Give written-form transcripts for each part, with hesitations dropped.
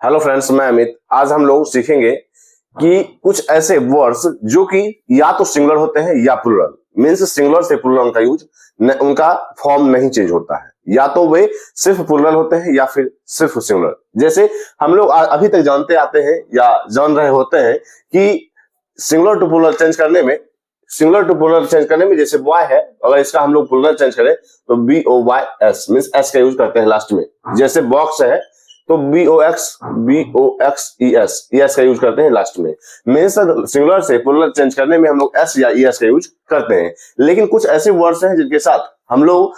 Hello friends, मैं अमित। आज हम लोग सीखेंगे कि कुछ ऐसे वर्ड्स जो कि या तो सिंगुलर होते हैं या प्लूरल। मींस सिंगुलर से प्लूरल का यूज उनका फॉर्म नहीं चेंज होता है, या तो वे सिर्फ प्लूरल होते हैं या फिर सिर्फ सिंगुलर। जैसे हम लोग अभी तक जानते आते हैं या जान रहे होते हैं कि सिंगुलर टू प्लूरल चेंज करने में जैसे बॉय है, अगर इसका हम लोग प्लूरल चेंज करें तो BOYS मींस एस का यूज करते हैं लास्ट में। जैसे बॉक्स है तो BOX ES का यूज करते हैं लास्ट में। मींस सिंगुलर से प्लूरल चेंज करने में हम लोग एस या ES का यूज करते हैं। लेकिन कुछ ऐसे वर्ड्स हैं जिनके साथ हम लोग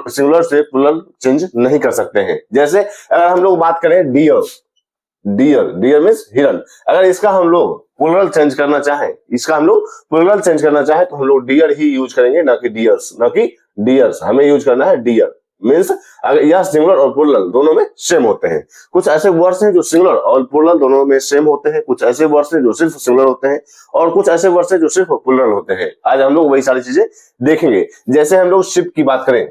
सिंगुलर से प्लूरल चेंज नहीं कर सकते हैं। जैसे अगर हम लोग बात करें डियर मींस हिरन, अगर इसका हम लोग प्लूरल चेंज करना चाहें तो हम लोग डियर ही यूज करेंगे, ना कि डियर्स। हमें यूज करना है डियर। मींस अगर यह सिंगुलर और प्लूरल दोनों में सेम होते हैं। कुछ ऐसे वर्ड्स हैं जो सिंगुलर और प्लूरल दोनों में सेम होते हैं, कुछ ऐसे वर्ड्स हैं जो सिर्फ सिंगुलर होते हैं, और कुछ ऐसे वर्ड्स हैं जो सिर्फ प्लूरल होते हैं। आज हम लोग वही सारी चीजें देखेंगे। जैसे हम लोग शिप की बात करें,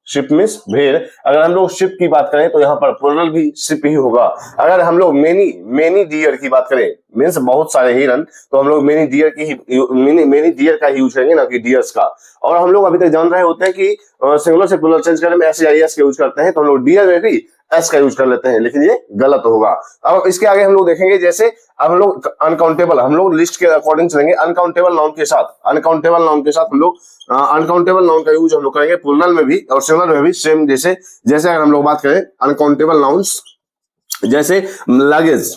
शिप मींस भेड़, अगर हम लोग शिप की बात करें तो यहाँ पर प्लूरल भी शिप ही होगा। अगर हम लोग मेनी डियर की बात करें, मींस बहुत सारे हिरन, तो हम लोग मेनी डियर का ही यूज करेंगे, ना कि डियर्स का। और हम लोग अभी तक जान रहे होते हैं कि सिंगुलर से प्लूरल चेंज करने में एस या एस का यूज करते हैं, तो हम लोग डियर में भी एस का यूज कर लेते हैं, लेकिन ये गलत होगा। अब इसके आगे हम लोग देखेंगे, जैसे अब हम लोग अनकाउंटेबल, हम लोग लिस्ट के अकॉर्डिंग चलेंगे। अनकाउंटेबल नाउन के साथ हम लोग अनकाउंटेबल नाउन का यूज हम लोग करेंगे प्लूरल में भी और सिंगुलर में भी सेम। जैसे अगर हम लोग बात करें अनकाउंटेबल नाउन्स, जैसे लगेज,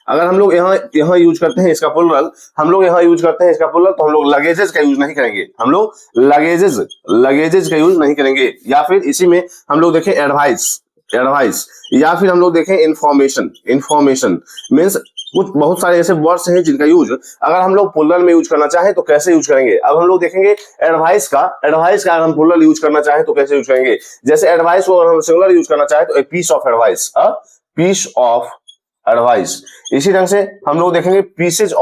अगर हम लोग यहाँ यूज करते हैं इसका प्लूरल, तो हम लोग लगेजेस का यूज नहीं करेंगे, लगेजेस का यूज नहीं करेंगे। या फिर इसी में हम लोग देखें एडवाइस, या फिर हम लोग देखें इंफॉर्मेशन मींस कुछ बहुत सारे ऐसे वर्ड्स हैं जिनका यूज अगर हम लोग प्लूरल में यूज करना चाहें तो कैसे यूज करेंगे। अब हम लोग देखेंगे एडवाइस का अगर हम प्लूरल यूज करना चाहें तो कैसे यूज करेंगे। जैसे एडवाइस को अगर हम सिंगुलर यूज करना चाहें तो ए पीस ऑफ एडवाइस, इसी ढंग से हम लोग देखेंगे पीसेज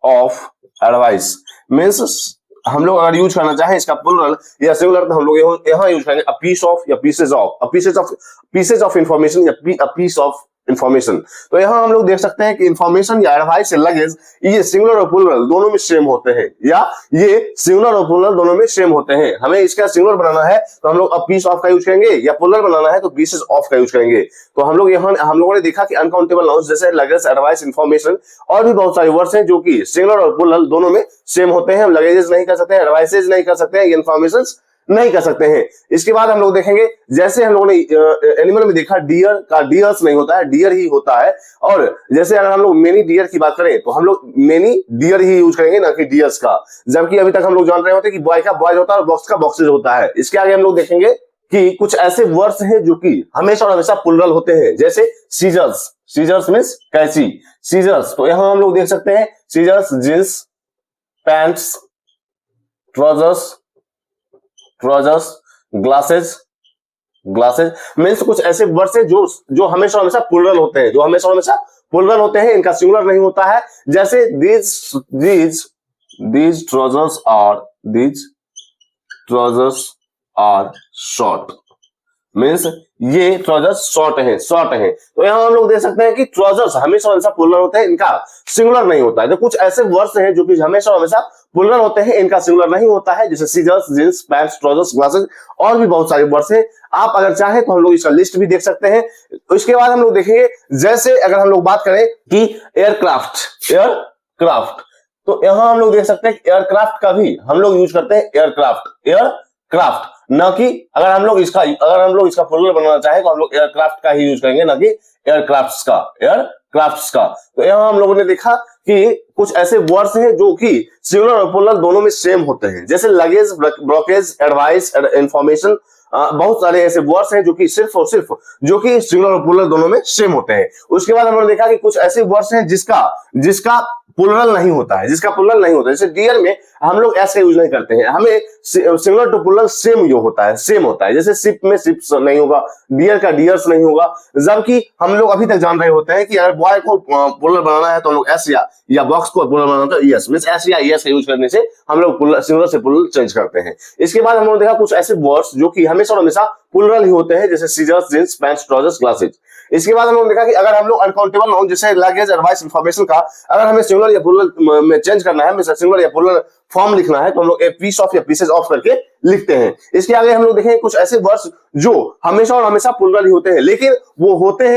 ऑफ एडवाइस। मींस हम लोग अगर यूज करना चाहें इसका प्लूरल या सिंगुलर तो हम लोग यहाँ यूज करेंगे अ पीस ऑफ या पीसेज ऑफ इंफॉर्मेशन या अ पीस ऑफ इंफॉर्मेशन। तो यहाँ हम लोग देख सकते हैं कि इंफॉर्मेशन या एडवाइस या लगेज ये सिंगुलर और प्लूरल दोनों में सेम होते हैं, हमें इसका सिंगुलर बनाना है तो हम लोग अ पीस ऑफ का यूज करेंगे, या प्लूरल बनाना है तो पीसेस ऑफ का यूज करेंगे। तो हम लोगों ने देखा कि अनकाउंटेबल नाउन्स जैसे लगेज, एडवाइस, इंफॉर्मेशन और भी बहुत सारे वर्ड्स हैं जो कि सिंगुलर और प्लूरल दोनों में सेम होते हैं। हम लगेजेस नहीं कर सकते, एडवाइसेज नहीं कर सकते, इंफॉर्मेशन नहीं कर सकते हैं। इसके बाद हम लोग देखेंगे, जैसे हम लोगों ने एनिमल में देखा डियर का डियर्स नहीं होता है, डियर ही होता है। और जैसे अगर हम लोग मेनी डियर की बात करें तो हम लोग मेनी डियर ही यूज करेंगे, ना कि डियर्स का। जबकि अभी तक हम लोग जान रहे होते हैं कि बॉय का बॉयज होता है और बॉक्स का बॉक्सेज होता है। इसके आगे हम लोग देखेंगे कि कुछ ऐसे वर्ड्स हैं जो कि हमेशा और हमेशा प्लूरल होते हैं। जैसे सीजर्स मींस कैंची, सीजर्स, तो यहां हम लोग देख सकते हैं scissors, jeans, pants, trousers, glasses means कुछ ऐसे वर्ड्स हैं जो हमेशा हमेशा प्लूरल होते हैं, इनका सिंगुलर नहीं होता है। जैसे these trousers are short means ये ट्राउजर्स शॉर्ट हैं। तो यहाँ हम लोग देख सकते हैं कि ट्राउजर्स हमेशा हमेशा प्लूरल होते हैं, इनका सिंगुलर नहीं होता है। तो कुछ ऐसे वर्ड्स हैं जो कि हमेशा हमेशा प्लूरल होते हैं, इनका सिंगुलर नहीं होता है। जैसे scissors, jeans, pants, trousers, glasses और भी बहुत सारे वर्ड्स हैं। आप अगर चाहें तो हम लोग इसका लिस्ट भी देख सकते हैं। उसके बाद हम लोग देखेंगे, जैसे अगर हम लोग बात करें कि एयरक्राफ्ट, तो यहाँ हम लोग देख सकते हैं एयरक्राफ्ट का भी हम लोग यूज करते हैं एयरक्राफ्ट, ना कि अगर हम लोग इसका प्लूरल बनाना चाहे तो हम लोग एयरक्राफ्ट का ही यूज करेंगे, ना कि एयरक्राफ्ट्स का। तो यहाँ हम लोगों ने देखा कि कुछ ऐसे वर्ड्स हैं जो कि सिंगुलर और प्लूरल दोनों में सेम होते हैं। जैसे लगेज, ब्रोकेज, एडवाइस, इंफॉर्मेशन, बहुत सारे ऐसे वर्ड्स हैं जो कि सिर्फ और सिर्फ सिंगुलर और प्लूरल दोनों में सेम होते हैं। उसके बाद हमने देखा कि कुछ ऐसे वर्ड्स हैं जिसका प्लूरल नहीं होता है, जिसका प्लूरल नहीं होता है। जैसे डियर में हम लोग एस का यूज नहीं करते हैं, हमें सिंगुलर टू प्लूरल सेम जो होता है, सेम होता है। जैसे शिप में शिप्स नहीं होगा, डियर का डियर्स नहीं होगा, जबकि हम लोग अभी तक जान रहे होते हैं कि अगर बॉय को प्लूरल बनाना है तो हम लोग एस या बॉक्स को प्लूरल बनाना है तो एस, मींस एस या एस का यूज करने से हम लोग सिंगुलर से प्लूरल चेंज करते हैं। इसके बाद हम लोग देखा कुछ ऐसे वर्ड्स जो कि हमेशा और हमेशा प्लूरल ही होते हैं, जैसे scissors, jeans, pants, trousers, glasses. इसके बाद हम लोग देखा कि अगर हम लोग अनकाउंटेबल नाउन जैसे लगेज, एडवाइस, इंफॉर्मेशन का अगर हमें सिंगुलर या प्लूरल में चेंज करना है, सिंगुलर या प्लूरल फॉर्म लिखना है तो हम लोग ए पीस ऑफ या पीसेस ऑफ करके लिखते हैं। इसके आगे हम लोग देखेंगे कुछ ऐसे वर्ड्स जो हमेशा और हमेशा प्लूरल ही होते हैं, लेकिन वो होते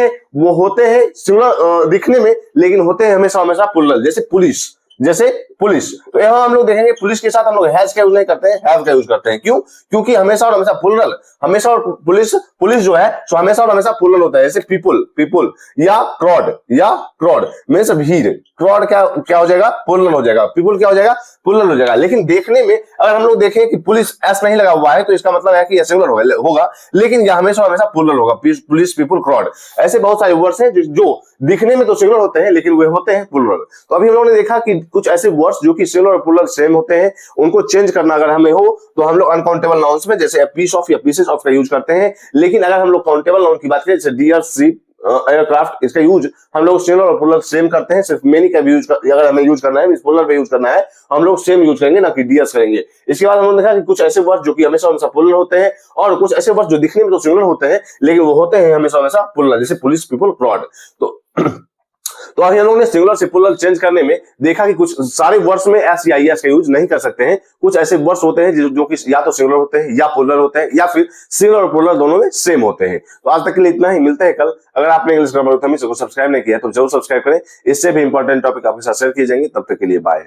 हैं सिंगुलर दिखने में, लेकिन होते हैं हमेशा हमेशा प्लूरल। जैसे पुलिस, तो यहाँ हम लोग देखेंगे पुलिस के साथ हम लोग हैज का यूज नहीं करते हैं, हैव का यूज करते हैं। क्यों? क्योंकि हमेशा और हमेशा प्लूरल, हमेशा और पुलिस जो है सो हमेशा और हमेशा प्लूरल होता है। जैसे पीपुल या क्रॉड मींस भीड़, क्रॉड क्या हो जाएगा? प्लूरल हो जाएगा। पीपुल क्या हो जाएगा? प्लूरल हो जाएगा। लेकिन देखने में अगर हम लोग देखें कि पुलिस एस नहीं लगा हुआ है तो इसका मतलब है कि सिंगुलर होगा, लेकिन यह हमेशा और हमेशा प्लूरल होगा। पुलिस, पीपुल, क्रॉड, ऐसे बहुत सारे वर्ड्स हैं जो दिखने में तो सिंगुलर होते हैं लेकिन वे होते हैं प्लूरल। तो अभी हम लोगों ने देखा कि कुछ ऐसे वर्ड्स जो कि सिंगुलर और प्लूरल सेम होते हैं, उनको चेंज करना अगर हमें हो तो हम लोग अनकाउंटेबल नाउन्स में जैसे पीस ऑफ या पीसेस ऑफ का यूज करते हैं। लेकिन अगर हम लोग काउंटेबल नाउन की बात करें जैसे डियर, शिप, एयरक्राफ्ट, इसका यूज हम लोग सिंगुलर और प्लूरल सेम करते हैं। सिर्फ मेनी का भी यूज अगर हमें यूज करना है, प्लूरल पे यूज करना है, हम लोग सेम यूज करेंगे, ना कि डियर्स करेंगे। इसके बाद हमने देखा कि कुछ ऐसे वर्ड जो कि हमेशा हमेशा प्लूरल होते हैं और कुछ ऐसे वर्ड जो दिखने में तो सिंगुलर होते हैं लेकिन वो होते हैं हमेशा हमेशा प्लूरल, जैसे पुलिस, पीपल, क्रॉड। तो अभी हम लोग ने सिंगुलर से प्लूरल चेंज करने में देखा कि कुछ सारे वर्ड्स में एस या एस का यूज नहीं कर सकते हैं। कुछ ऐसे वर्ड्स होते हैं जो कि या तो सिंगुलर होते हैं या प्लूरल होते हैं, या फिर सिंगुलर और प्लूरल दोनों में सेम होते हैं। तो आज तक के लिए इतना ही, मिलते हैं कल। अगर आपने इंग्लिश ग्रामर को सब्सक्राइब नहीं किया तो जरूर सब्सक्राइब करें, इससे भी इंपॉर्टेंट टॉपिक आपके साथ शेयर किए जाएंगे। तब तक के लिए बाय।